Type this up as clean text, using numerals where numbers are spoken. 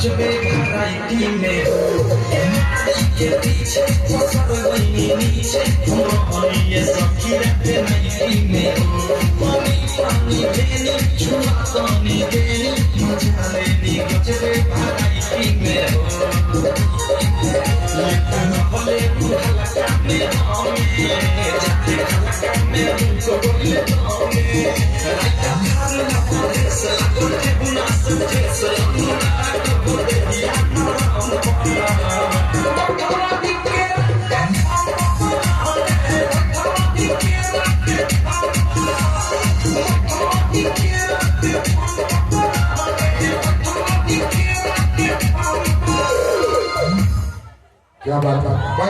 गजबे वैरायटी में के पीछे पसर वही नीचे ये सखी रहते नाइटी में पानी पानी देनी छुआ पानी देनी मजा लेनी गजबे वैरायटी में लेकिन भले हल्का में हमें जाते हल्का में उनको बोले हमें राइता खाल ना पड़े सलाह के बुना समझे सलाह तो बोले या क्या बात है